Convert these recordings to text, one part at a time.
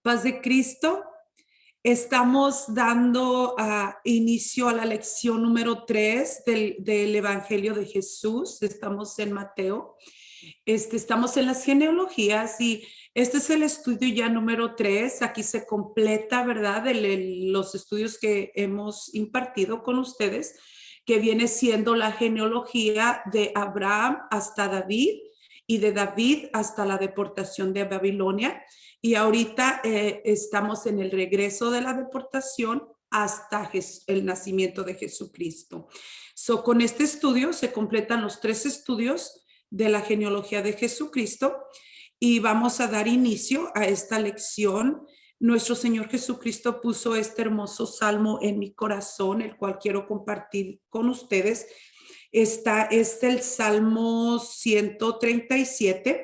Paz de Cristo. Estamos dando inicio a la lección número 3 del Evangelio de Jesús. Estamos en Mateo. Estamos en las genealogías y este es el estudio ya número 3. Aquí se completa, ¿verdad? Los estudios que hemos impartido con ustedes, que viene siendo la genealogía de Abraham hasta David y de David hasta la deportación de Babilonia. Y ahorita estamos en el regreso de la deportación hasta el nacimiento de Jesucristo. Con este estudio se completan los 3 estudios de la genealogía de Jesucristo y vamos a dar inicio a esta lección. Nuestro Señor Jesucristo puso este hermoso salmo en mi corazón, el cual quiero compartir con ustedes. Es el Salmo 137.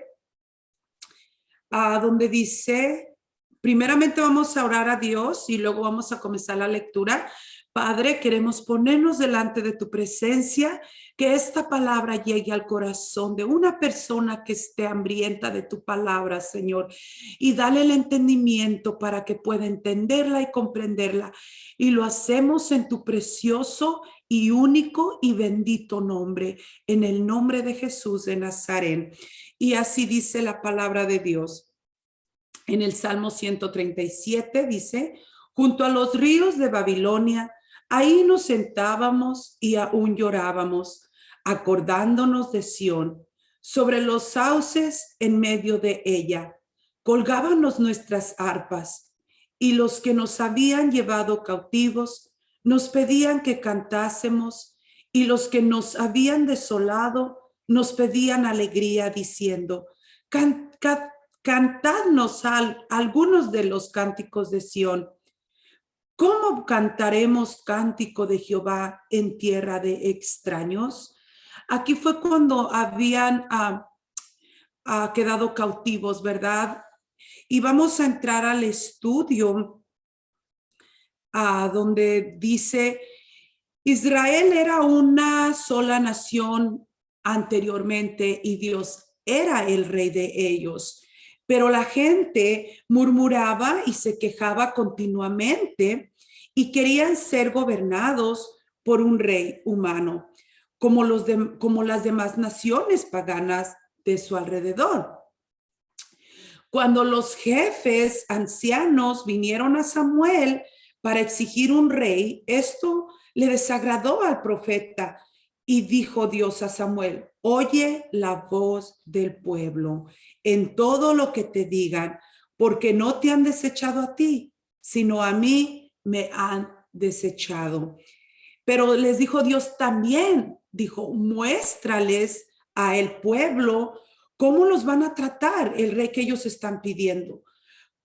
Donde dice, primeramente vamos a orar a Dios y luego vamos a comenzar la lectura. Padre, queremos ponernos delante de tu presencia, que esta palabra llegue al corazón de una persona que esté hambrienta de tu palabra, Señor, y dale el entendimiento para que pueda entenderla y comprenderla. Y lo hacemos en tu precioso y único y bendito nombre, en el nombre de Jesús de Nazaret. Y así dice la palabra de Dios. En el Salmo 137 dice, junto a los ríos de Babilonia, ahí nos sentábamos y aún llorábamos, acordándonos de Sión. Sobre los sauces en medio de ella, colgábamos nuestras arpas, y los que nos habían llevado cautivos nos pedían que cantásemos, y los que nos habían desolado nos pedían alegría diciendo, cantadnos algunos de los cánticos de Sión. ¿Cómo cantaremos cántico de Jehová en tierra de extraños? Aquí fue cuando habían quedado cautivos, ¿verdad? Y vamos a entrar al estudio donde dice, Israel era una sola nación anteriormente y Dios era el rey de ellos. Pero la gente murmuraba y se quejaba continuamente y querían ser gobernados por un rey humano, como las demás naciones paganas de su alrededor. Cuando los jefes ancianos vinieron a Samuel para exigir un rey, esto le desagradó al profeta y dijo Dios a Samuel, oye la voz del pueblo en todo lo que te digan, porque no te han desechado a ti, sino a mí me han desechado. Pero les dijo Dios también, dijo, muéstrales a el pueblo cómo los van a tratar el rey que ellos están pidiendo,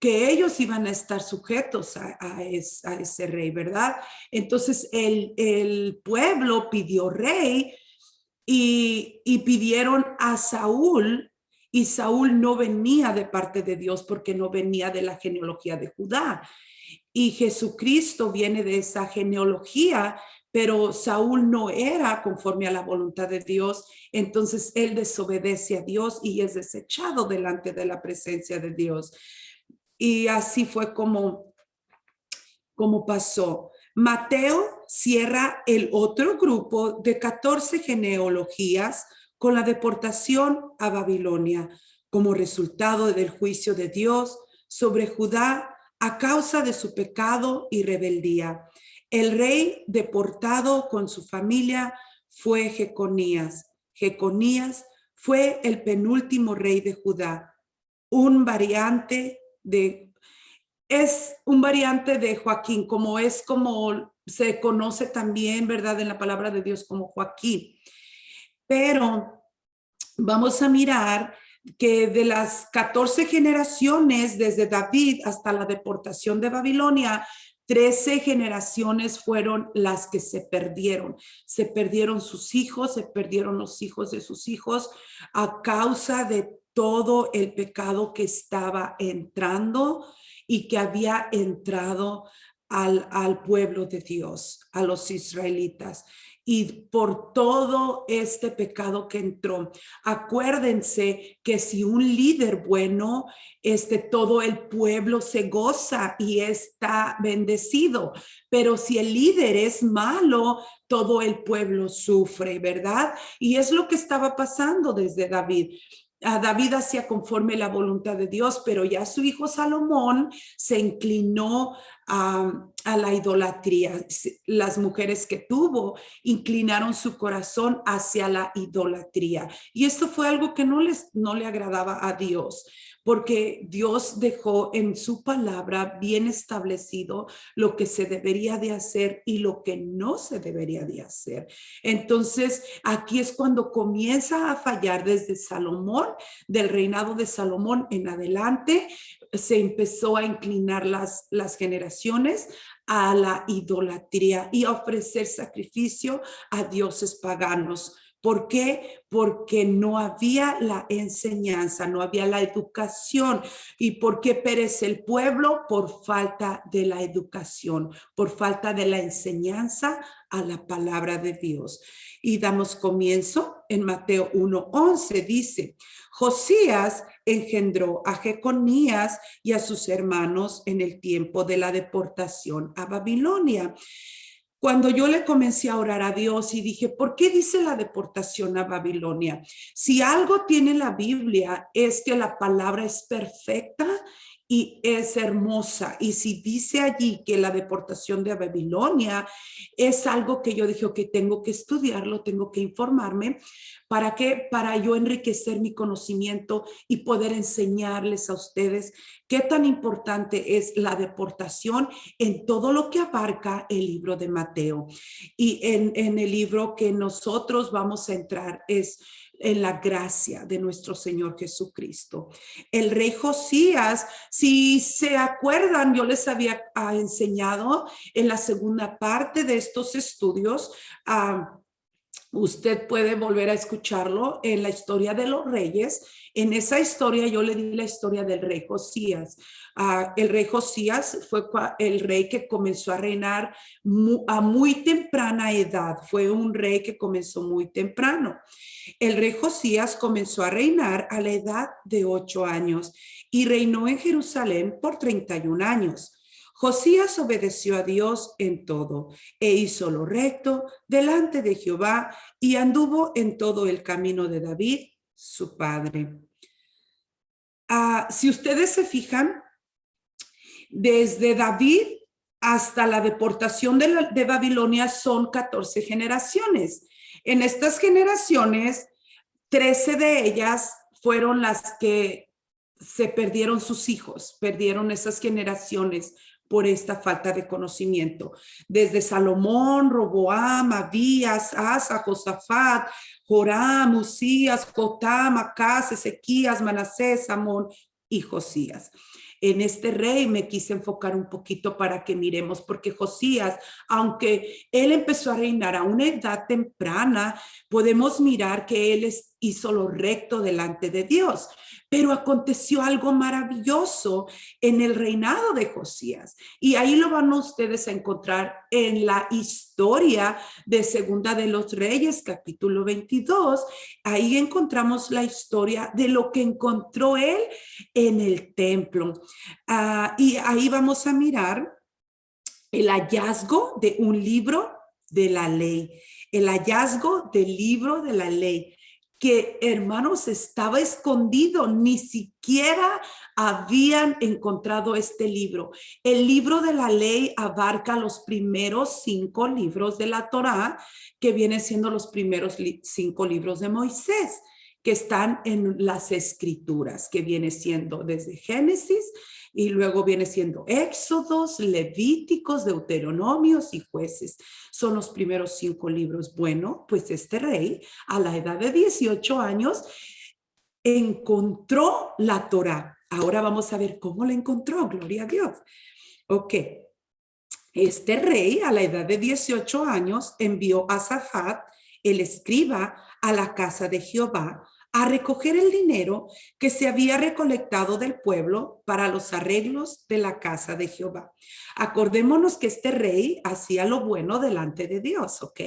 que ellos iban a estar sujetos a ese rey, ¿verdad? Entonces el pueblo pidió rey y pidieron a Saúl, y Saúl no venía de parte de Dios porque no venía de la genealogía de Judá. Y Jesucristo viene de esa genealogía, pero Saúl no era conforme a la voluntad de Dios, entonces él desobedece a Dios y es desechado delante de la presencia de Dios. Y así fue como pasó. Mateo cierra el otro grupo de 14 genealogías con la deportación a Babilonia como resultado del juicio de Dios sobre Judá a causa de su pecado y rebeldía. El rey deportado con su familia fue Jeconías. Jeconías fue el penúltimo rey de Judá, un variante de Joaquín, como se conoce también, ¿verdad? En la palabra de Dios como Joaquín. Pero vamos a mirar que de las 14 generaciones, desde David hasta la deportación de Babilonia, 13 generaciones fueron las que se perdieron. Se perdieron sus hijos, se perdieron los hijos de sus hijos a causa de todo el pecado que estaba entrando y que había entrado al pueblo de Dios, a los israelitas. y por todo este pecado que entró. Acuérdense que si un líder bueno, todo el pueblo se goza y está bendecido, pero si el líder es malo, todo el pueblo sufre, ¿verdad? Y es lo que estaba pasando desde David. A David hacía conforme la voluntad de Dios, pero ya su hijo Salomón se inclinó a la idolatría. Las mujeres que tuvo inclinaron su corazón hacia la idolatría. Y esto fue algo que no le agradaba a Dios, porque Dios dejó en su palabra bien establecido lo que se debería de hacer y lo que no se debería de hacer. Entonces, aquí es cuando comienza a fallar desde Salomón, del reinado de Salomón en adelante, se empezó a inclinar las generaciones a la idolatría y a ofrecer sacrificio a dioses paganos. ¿Por qué? Porque no había la enseñanza, no había la educación. ¿Y por qué perece el pueblo? Por falta de la educación, por falta de la enseñanza a la palabra de Dios. Y damos comienzo en Mateo 1:11, dice: Josías engendró a Jeconías y a sus hermanos en el tiempo de la deportación a Babilonia. Cuando yo le comencé a orar a Dios y dije, ¿por qué dice la deportación a Babilonia? Si algo tiene la Biblia es que la palabra es perfecta y es hermosa. Y si dice allí que la deportación de Babilonia es algo que yo dije, ok, tengo que estudiarlo, tengo que informarme. ¿Para qué? Para yo enriquecer mi conocimiento y poder enseñarles a ustedes qué tan importante es la deportación en todo lo que abarca el libro de Mateo. Y en el libro que nosotros vamos a entrar es en la gracia de nuestro Señor Jesucristo. El rey Josías, si se acuerdan, yo les había enseñado en la segunda parte de estos estudios, usted puede volver a escucharlo en la historia de los reyes. En esa historia yo le di la historia del rey Josías. El rey Josías fue el rey que comenzó a reinar a muy temprana edad. Fue un rey que comenzó muy temprano. El rey Josías comenzó a reinar a la edad de 8 años y reinó en Jerusalén por 31 años. Josías obedeció a Dios en todo e hizo lo recto delante de Jehová y anduvo en todo el camino de David, su padre. Si ustedes se fijan, desde David hasta la deportación de Babilonia son 14 generaciones. En estas generaciones, 13 de ellas fueron las que se perdieron sus hijos, perdieron esas generaciones por esta falta de conocimiento. Desde Salomón, Roboam, Abías, Asa, Josafat, Joram, Usías, Jotam, Acaz, Ezequías, Manasés, Amón y Josías. En este rey me quise enfocar un poquito para que miremos, porque Josías, aunque él empezó a reinar a una edad temprana, podemos mirar que él hizo lo recto delante de Dios. Pero aconteció algo maravilloso en el reinado de Josías. Y ahí lo van ustedes a encontrar en la historia de Segunda de los Reyes, capítulo 22. Ahí encontramos la historia de lo que encontró él en el templo. Y ahí vamos a mirar el hallazgo de un libro de la ley. El hallazgo del libro de la ley, que, hermanos, estaba escondido, ni siquiera habían encontrado este libro. El libro de la ley abarca los primeros 5 libros de la Torá, que vienen siendo los primeros 5 libros de Moisés, que están en las escrituras, que viene siendo desde Génesis y luego viene siendo Éxodos, Levíticos, Deuteronomios y Jueces. Son los primeros 5 libros. Bueno, pues este rey a la edad de 18 años encontró la Torá. Ahora vamos a ver cómo la encontró, gloria a Dios. Ok, este rey a la edad de 18 años envió a Safat, el escriba, a la casa de Jehová, a recoger el dinero que se había recolectado del pueblo para los arreglos de la casa de Jehová. Acordémonos que este rey hacía lo bueno delante de Dios, ¿ok?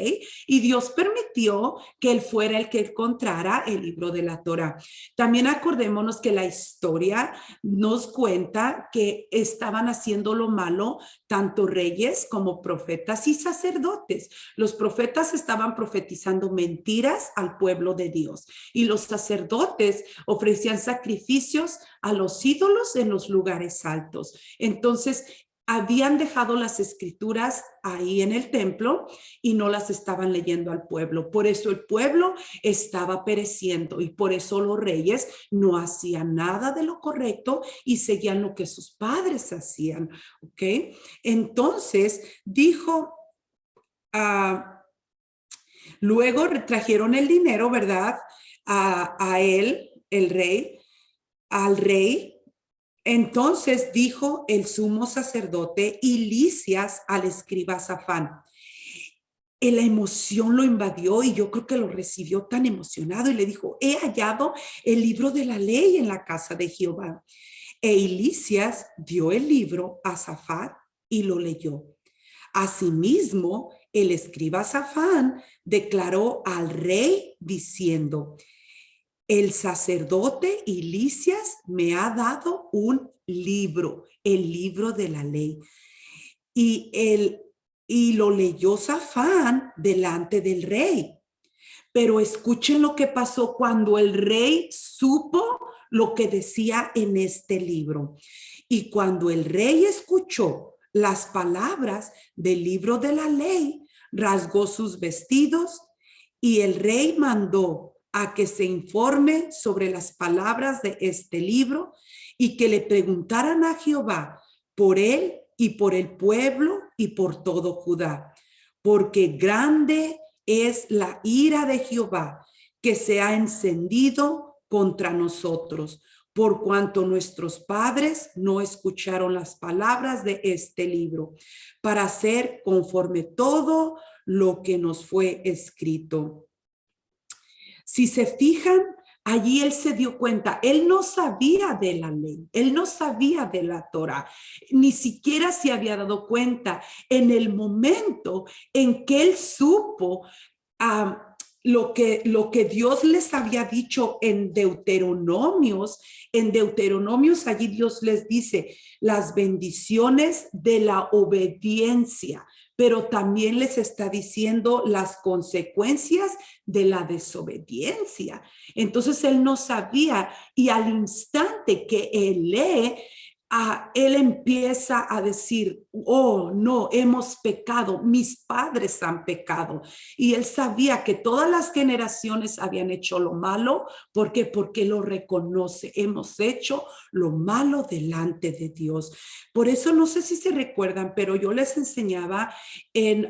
Y Dios permitió que él fuera el que encontrara el libro de la Torá. También acordémonos que la historia nos cuenta que estaban haciendo lo malo tanto reyes como profetas y sacerdotes. Los profetas estaban profetizando mentiras al pueblo de Dios y los sacerdotes ofrecían sacrificios a los ídolos en los lugares altos. Entonces, habían dejado las escrituras ahí en el templo y no las estaban leyendo al pueblo. Por eso el pueblo estaba pereciendo y por eso los reyes no hacían nada de lo correcto y seguían lo que sus padres hacían. ¿Ok? Entonces dijo, luego trajeron el dinero, ¿verdad? A él, el rey, al rey. Entonces dijo el sumo sacerdote y Lisias al escriba Safán. La emoción lo invadió y yo creo que lo recibió tan emocionado y le dijo, he hallado el libro de la ley en la casa de Jehová. Lisias dio el libro a Safán y lo leyó. Asimismo, el escriba Safán declaró al rey diciendo, el sacerdote Lisias me ha dado un libro, el libro de la ley. Y lo leyó Safán delante del rey. Pero escuchen lo que pasó cuando el rey supo lo que decía en este libro. Y cuando el rey escuchó las palabras del libro de la ley, rasgó sus vestidos y el rey mandó a que se informe sobre las palabras de este libro y que le preguntaran a Jehová por él y por el pueblo y por todo Judá, porque grande es la ira de Jehová que se ha encendido contra nosotros, por cuanto nuestros padres no escucharon las palabras de este libro, para hacer conforme todo lo que nos fue escrito. Si se fijan, allí él se dio cuenta, él no sabía de la ley, él no sabía de la Torá, ni siquiera se había dado cuenta en el momento en que él supo lo que Dios les había dicho en Deuteronomios. En Deuteronomios allí Dios les dice las bendiciones de la obediencia, pero también les está diciendo las consecuencias de la desobediencia. Entonces él no sabía y al instante que él lee, él empieza a decir, oh, no, hemos pecado, mis padres han pecado. Y él sabía que todas las generaciones habían hecho lo malo. ¿Por qué? Porque lo reconoce. Hemos hecho lo malo delante de Dios. Por eso no sé si se recuerdan, pero yo les enseñaba en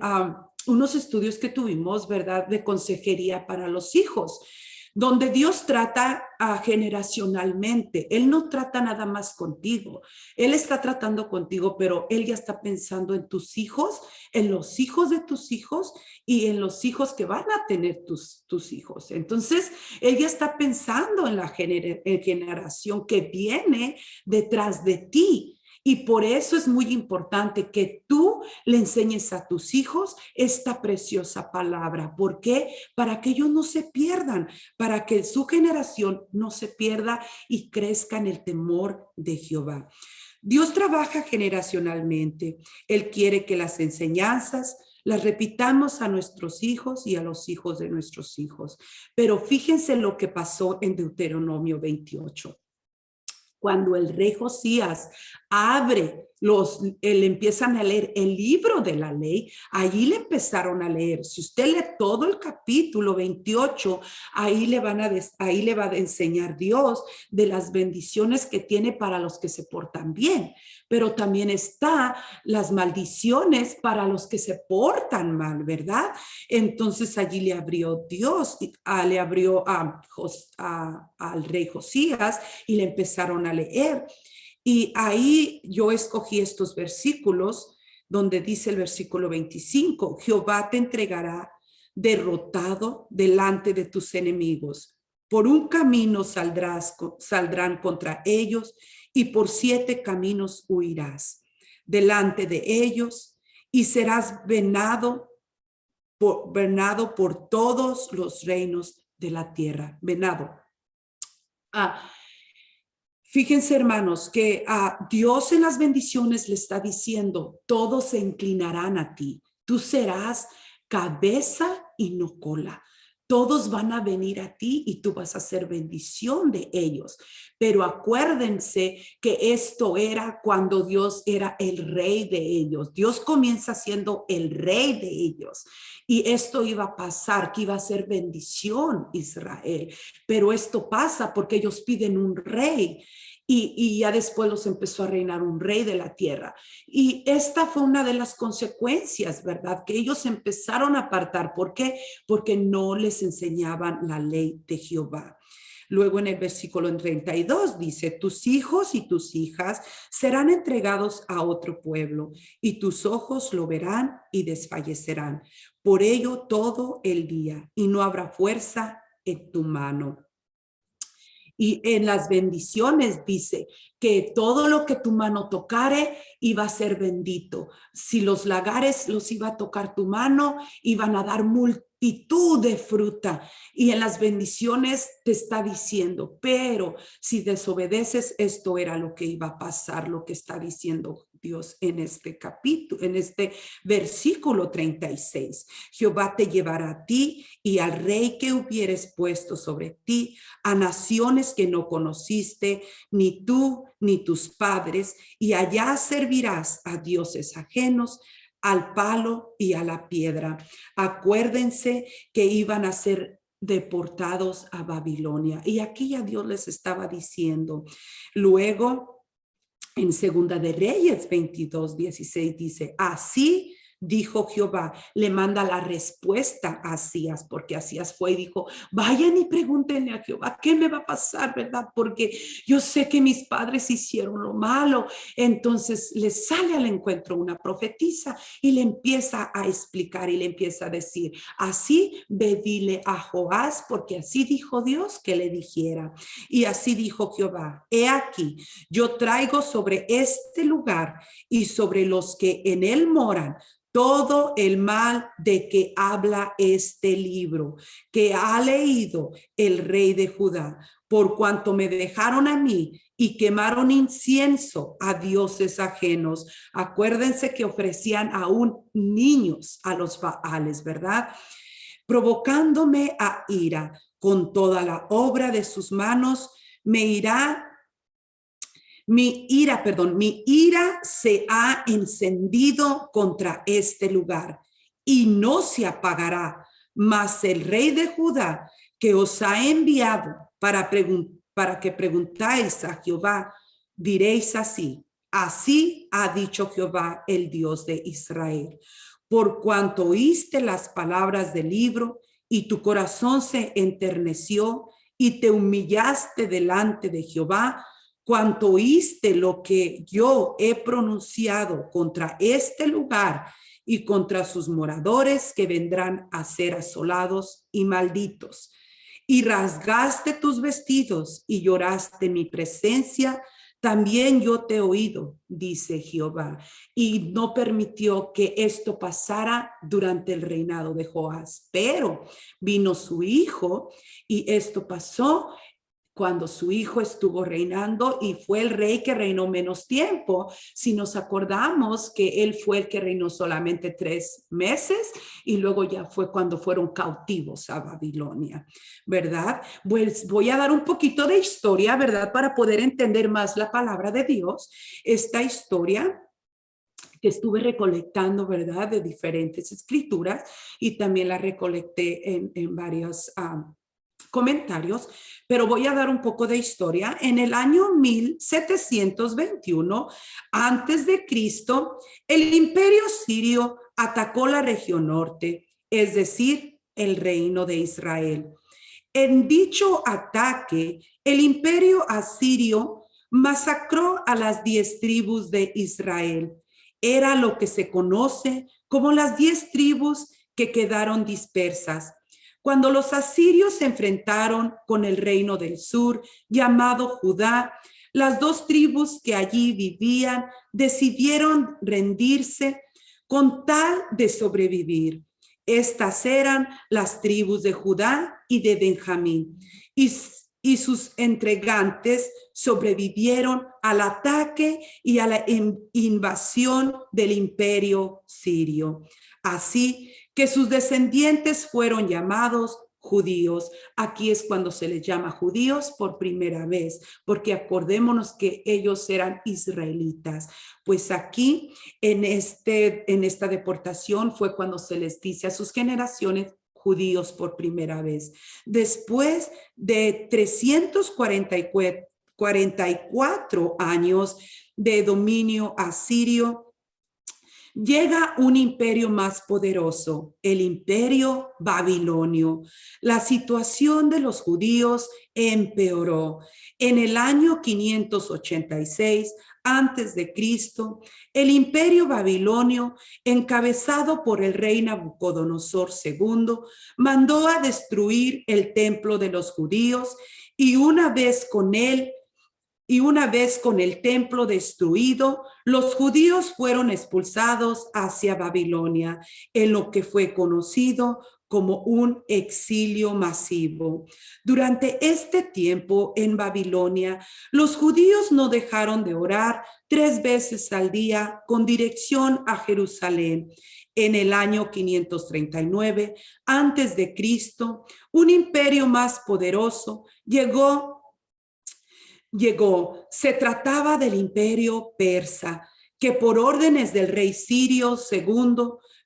unos estudios que tuvimos, ¿verdad?, de consejería para los hijos, donde Dios trata generacionalmente. Él no trata nada más contigo. Él está tratando contigo, pero Él ya está pensando en tus hijos, en los hijos de tus hijos y en los hijos que van a tener tus hijos. Entonces, Él ya está pensando en la generación que viene detrás de ti. Y por eso es muy importante que tú le enseñes a tus hijos esta preciosa palabra. ¿Por qué? Para que ellos no se pierdan, para que su generación no se pierda y crezca en el temor de Jehová. Dios trabaja generacionalmente. Él quiere que las enseñanzas las repitamos a nuestros hijos y a los hijos de nuestros hijos. Pero fíjense lo que pasó en Deuteronomio 28. Cuando el rey Josías abre le empiezan a leer el libro de la ley, allí le empezaron a leer. Si usted lee todo el capítulo 28, ahí le va a enseñar Dios de las bendiciones que tiene para los que se portan bien, pero también está las maldiciones para los que se portan mal, ¿verdad? Entonces allí le abrió Dios, le abrió al rey Josías y le empezaron a leer. Y ahí yo escogí estos versículos donde dice el versículo 25, Jehová te entregará derrotado delante de tus enemigos. Por un camino saldrán contra ellos y por 7 caminos huirás delante de ellos y serás venado por todos los reinos de la tierra. Venado. Fíjense, hermanos, que a Dios en las bendiciones le está diciendo, todos se inclinarán a ti. Tú serás cabeza y no cola. Todos van a venir a ti y tú vas a ser bendición de ellos. Pero acuérdense que esto era cuando Dios era el rey de ellos. Dios comienza siendo el rey de ellos. Y esto iba a pasar, que iba a ser bendición Israel. Pero esto pasa porque ellos piden un rey. Y ya después los empezó a reinar un rey de la tierra. Y esta fue una de las consecuencias, ¿verdad? Que ellos empezaron a apartar. ¿Por qué? Porque no les enseñaban la ley de Jehová. Luego en el versículo 32 dice, tus hijos y tus hijas serán entregados a otro pueblo y tus ojos lo verán y desfallecerán. Por ello todo el día y no habrá fuerza en tu mano. Y en las bendiciones dice que todo lo que tu mano tocare iba a ser bendito. Si los lagares los iba a tocar tu mano, iban a dar multitud de fruta. Y en las bendiciones te está diciendo, pero si desobedeces, esto era lo que iba a pasar, lo que está diciendo Dios en este capítulo, en este versículo 36. Jehová te llevará a ti y al rey que hubieres puesto sobre ti, a naciones que no conociste, ni tú ni tus padres, y allá servirás a dioses ajenos, al palo y a la piedra. Acuérdense que iban a ser deportados a Babilonia. Y aquí ya Dios les estaba diciendo. Luego, en Segunda de Reyes 22:16 dice, así dijo Jehová, le manda la respuesta a Asías, porque Asías fue y dijo, vayan y pregúntenle a Jehová, ¿qué me va a pasar, verdad? Porque yo sé que mis padres hicieron lo malo. Entonces le sale al encuentro una profetisa y le empieza a explicar y le empieza a decir, así ve, dile a Joás, porque así dijo Dios que le dijera. Y así dijo Jehová, he aquí, yo traigo sobre este lugar y sobre los que en él moran todo el mal de que habla este libro, que ha leído el rey de Judá, por cuanto me dejaron a mí y quemaron incienso a dioses ajenos. Acuérdense que ofrecían aún niños a los Baales, ¿verdad? Provocándome a ira con toda la obra de sus manos, mi ira se ha encendido contra este lugar y no se apagará, mas el rey de Judá que os ha enviado para que preguntáis a Jehová, diréis así, así ha dicho Jehová, el Dios de Israel. Por cuanto oíste las palabras del libro y tu corazón se enterneció y te humillaste delante de Jehová, cuanto oíste lo que yo he pronunciado contra este lugar y contra sus moradores que vendrán a ser asolados y malditos, y rasgaste tus vestidos y lloraste en mi presencia, también yo te he oído, dice Jehová, y no permitió que esto pasara durante el reinado de Joás, pero vino su hijo y esto pasó cuando su hijo estuvo reinando y fue el rey que reinó menos tiempo. Si nos acordamos que él fue el que reinó solamente 3 meses y luego ya fue cuando fueron cautivos a Babilonia, ¿verdad? Pues voy a dar un poquito de historia, ¿verdad? Para poder entender más la palabra de Dios. Esta historia que estuve recolectando, ¿verdad? De diferentes escrituras y también la recolecté en varios comentarios, pero voy a dar un poco de historia. En el año 1721 antes de Cristo, el imperio sirio atacó la región norte, es decir, el reino de Israel. En dicho ataque, el imperio asirio masacró a las 10 tribus de Israel. Era lo que se conoce como las 10 tribus que quedaron dispersas. Cuando los asirios se enfrentaron con el reino del sur, llamado Judá, las dos tribus que allí vivían decidieron rendirse con tal de sobrevivir. Estas eran las tribus de Judá y de Benjamín, y sus entregantes sobrevivieron al ataque y a la invasión del imperio sirio. Así que sus descendientes fueron llamados judíos. Aquí es cuando se les llama judíos por primera vez, porque acordémonos que ellos eran israelitas. Pues aquí en esta deportación fue cuando se les dice a sus generaciones judíos por primera vez. Después de 344 años de dominio asirio, llega un imperio más poderoso, el imperio babilonio. La situación de los judíos empeoró. En el año 586 antes de Cristo, el imperio babilonio, encabezado por el rey Nabucodonosor II, mandó a destruir el templo de los judíos y una vez con el templo destruido, los judíos fueron expulsados hacia Babilonia, en lo que fue conocido como un exilio masivo. Durante este tiempo en Babilonia, los judíos no dejaron de orar 3 veces al día con dirección a Jerusalén. En el año 539 antes de Cristo, un imperio más poderoso llegó. Se trataba del imperio persa, que por órdenes del rey Sirio II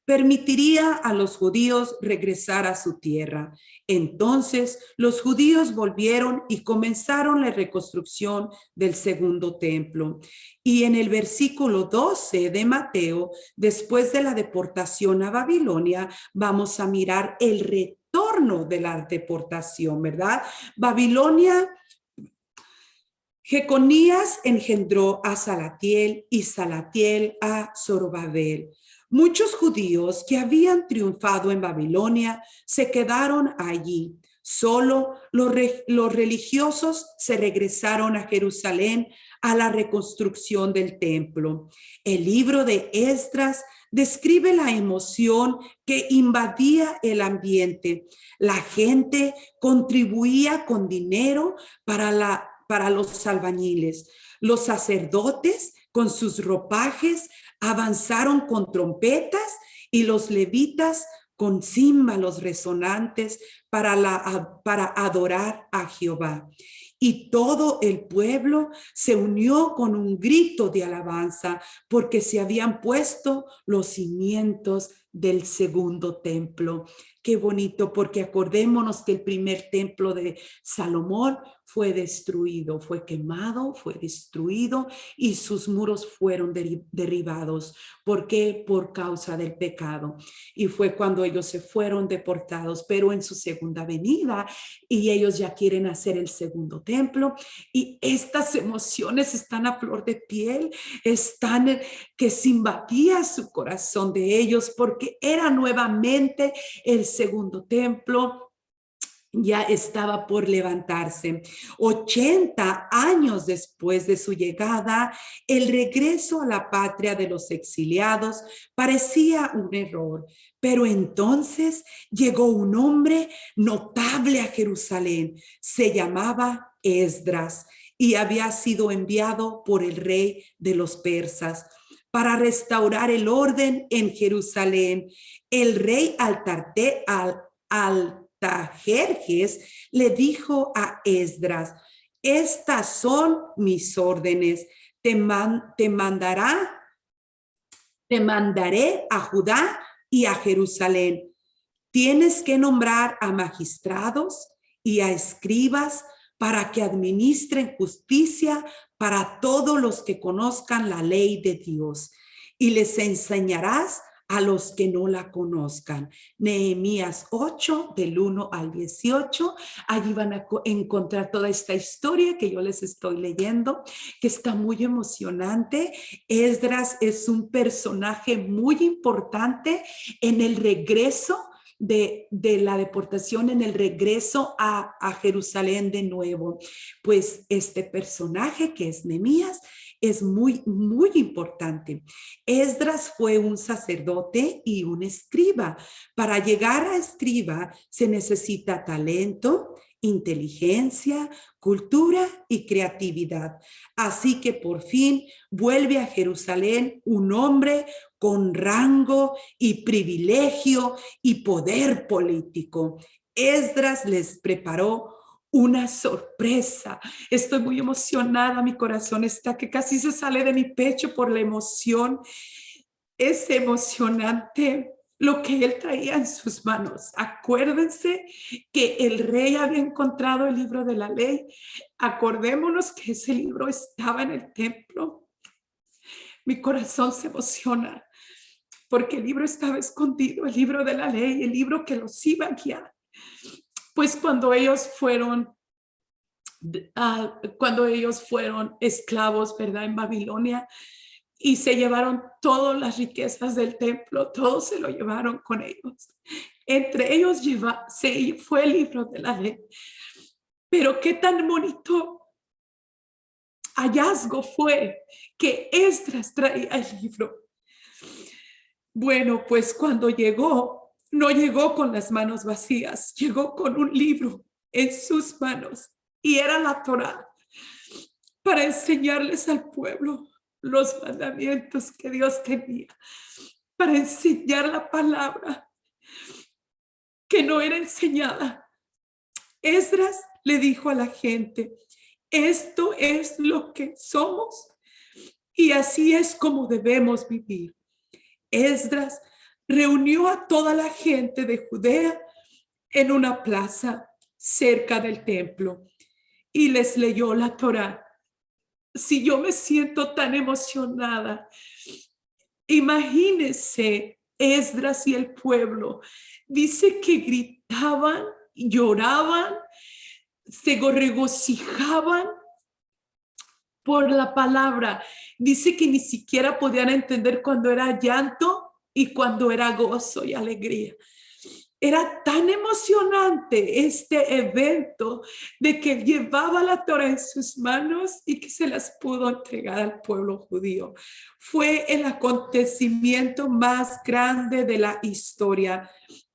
permitiría a los judíos regresar a su tierra. Entonces los judíos volvieron y comenzaron la reconstrucción del segundo templo. Y en el versículo 12 de Mateo, después de la deportación a Babilonia, vamos a mirar el retorno de la deportación, ¿verdad? Babilonia. Jeconías engendró a Salatiel y Salatiel a Zorobabel. Muchos judíos que habían triunfado en Babilonia se quedaron allí. Solo los religiosos se regresaron a Jerusalén a la reconstrucción del templo. El libro de Esdras describe la emoción que invadía el ambiente. La gente contribuía con dinero para los albañiles. Los sacerdotes con sus ropajes avanzaron con trompetas y los levitas con címbalos resonantes para adorar a Jehová. Y todo el pueblo se unió con un grito de alabanza porque se habían puesto los cimientos del segundo templo. Qué bonito, porque acordémonos que el primer templo de Salomón fue destruido, fue quemado, fue destruido y sus muros fueron derribados. ¿Por qué? Por causa del pecado. Y fue cuando ellos se fueron deportados, pero en su segunda venida, y ellos ya quieren hacer el segundo templo. Y estas emociones están a flor de piel, están que simpatía su corazón de ellos, porque era nuevamente el segundo templo. Ya estaba por levantarse. 80 años después de su llegada, el regreso a la patria de los exiliados parecía un error. Pero entonces llegó un hombre notable a Jerusalén. Se llamaba Esdras y había sido enviado por el rey de los persas para restaurar el orden en Jerusalén. El rey Artajerjes le dijo a Esdras: estas son mis órdenes, te mandaré a Judá y a Jerusalén. Tienes que nombrar a magistrados y a escribas para que administren justicia para todos los que conozcan la ley de Dios, y les enseñarás a los que no la conozcan. Nehemías 8, del 1 al 18. Allí van a encontrar toda esta historia que yo les estoy leyendo, que está muy emocionante. Esdras es un personaje muy importante en el regreso de la deportación en el regreso a Jerusalén de nuevo. Pues este personaje que es Nehemías es muy, muy importante. Esdras fue un sacerdote y un escriba. Para llegar a escriba se necesita talento, inteligencia, cultura y creatividad. Así que por fin vuelve a Jerusalén un hombre con rango y privilegio y poder político. Esdras les preparó una sorpresa. Estoy muy emocionada, mi corazón está que casi se sale de mi pecho por la emoción. Es emocionante lo que él traía en sus manos. Acuérdense que el rey había encontrado el libro de la ley. Acordémonos que ese libro estaba en el templo. Mi corazón se emociona porque el libro estaba escondido, el libro de la ley, el libro que los iba a guiar. Pues cuando ellos fueron esclavos, ¿verdad? En Babilonia, y se llevaron todas las riquezas del templo, todo se lo llevaron con ellos. Entre ellos se fue el libro de la ley. Pero qué tan bonito hallazgo fue que Esdras traía el libro. Bueno, pues cuando llegó, no llegó con las manos vacías, llegó con un libro en sus manos y era la Torá para enseñarles al pueblo los mandamientos que Dios tenía, para enseñar la palabra que no era enseñada. Esdras le dijo a la gente, esto es lo que somos y así es como debemos vivir. Esdras reunió a toda la gente de Judea en una plaza cerca del templo y les leyó la Torá. Si yo me siento tan emocionada, imagínense Esdras y el pueblo. Dice que gritaban, lloraban, se regocijaban por la palabra. Dice que ni siquiera podían entender cuando era llanto y cuando era gozo y alegría. Era tan emocionante este evento de que llevaba la Torá en sus manos y que se las pudo entregar al pueblo judío. Fue el acontecimiento más grande de la historia.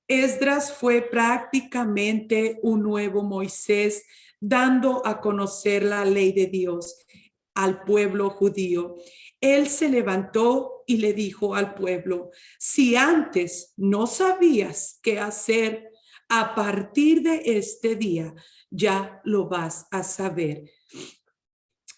Esdras fue prácticamente un nuevo Moisés, dando a conocer la ley de Dios al pueblo judío. Él se levantó y le dijo al pueblo, si antes no sabías qué hacer, a partir de este día ya lo vas a saber.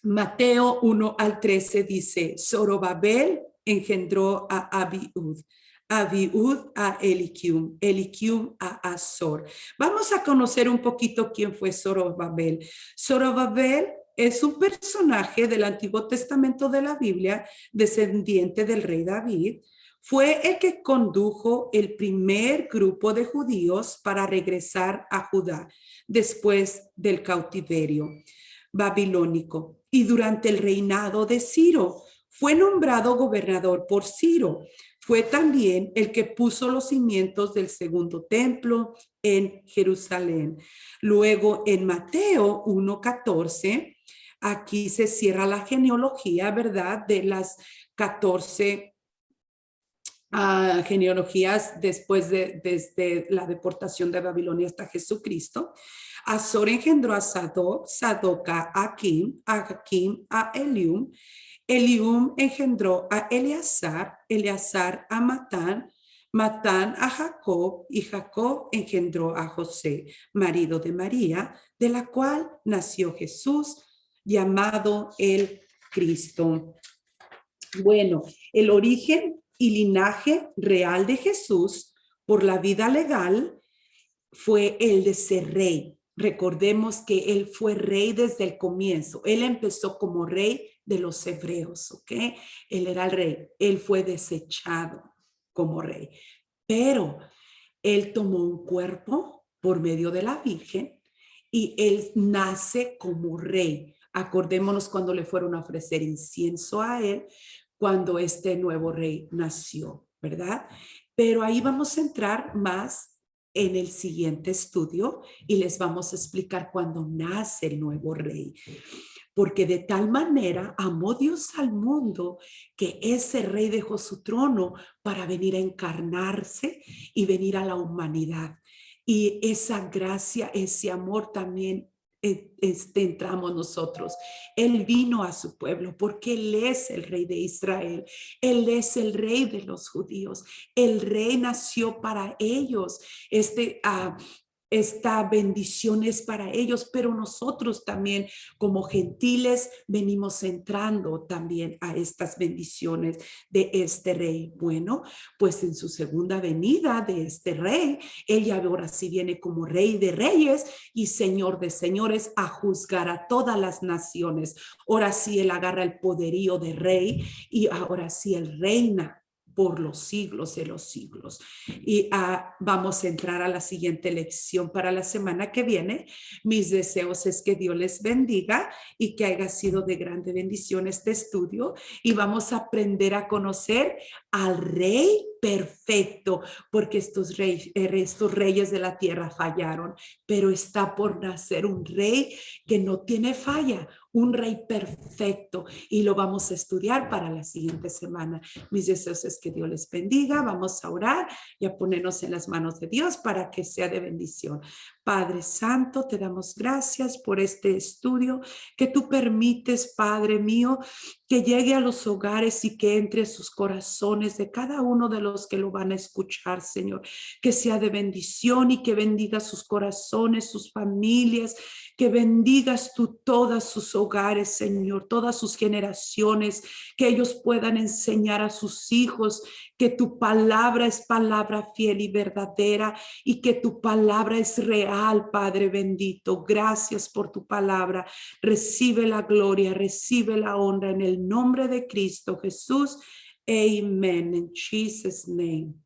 Mateo 1 al 13 dice, Zorobabel engendró a Abiud, Abiud a Eliquium, Eliquium a Azor. Vamos a conocer un poquito quién fue Zorobabel. Zorobabel es un personaje del Antiguo Testamento de la Biblia, descendiente del rey David. Fue el que condujo el primer grupo de judíos para regresar a Judá después del cautiverio babilónico. Y durante el reinado de Ciro fue nombrado gobernador por Ciro. Fue también el que puso los cimientos del segundo templo en Jerusalén. Luego en Mateo 1:14, aquí se cierra la genealogía, ¿verdad? De las 14 genealogías desde la deportación de Babilonia hasta Jesucristo. Azor engendró a Sadoc, Sadoc a Akim a Elium. Elium engendró a Eleazar, Eleazar a Matán, Matán a Jacob y Jacob engendró a José, marido de María, de la cual nació Jesús, llamado el Cristo. Bueno, el origen y linaje real de Jesús por la vida legal fue el de ser rey. Recordemos que él fue rey desde el comienzo. Él empezó como rey de los hebreos, ¿ok? Él era el rey. Él fue desechado como rey. Pero él tomó un cuerpo por medio de la Virgen y él nace como rey. Acordémonos cuando le fueron a ofrecer incienso a él, cuando este nuevo rey nació, ¿verdad? Pero ahí vamos a entrar más en el siguiente estudio y les vamos a explicar cuándo nace el nuevo rey. Porque de tal manera amó Dios al mundo que ese rey dejó su trono para venir a encarnarse y venir a la humanidad. Y esa gracia, ese amor también entramos nosotros. Él vino a su pueblo porque Él es el rey de Israel. Él es el rey de los judíos. El rey nació para ellos. Esta bendición es para ellos, pero nosotros también como gentiles venimos entrando también a estas bendiciones de este rey. Bueno, pues en su segunda venida de este rey, ella ahora sí viene como rey de reyes y señor de señores a juzgar a todas las naciones. Ahora sí él agarra el poderío de rey y ahora sí él reina por los siglos de los siglos. Y vamos a entrar a la siguiente lección para la semana que viene. Mis deseos es que Dios les bendiga y que haya sido de grande bendición este estudio. Y vamos a aprender a conocer al Rey perfecto, porque estos reyes de la tierra fallaron, pero está por nacer un rey que no tiene falla, un rey perfecto, y lo vamos a estudiar para la siguiente semana. Mis deseos es que Dios les bendiga. Vamos a orar y a ponernos en las manos de Dios para que sea de bendición. Padre Santo, te damos gracias por este estudio que tú permites, Padre mío, que llegue a los hogares y que entre a sus corazones de cada uno de los que lo van a escuchar, Señor. Que sea de bendición y que bendiga sus corazones, sus familias, que bendigas tú todas sus hogares, Señor, todas sus generaciones, que ellos puedan enseñar a sus hijos que tu palabra es palabra fiel y verdadera y que tu palabra es real, Padre bendito. Gracias por tu palabra. Recibe la gloria, recibe la honra en el nombre de Cristo Jesús. Amen. In Jesus' name.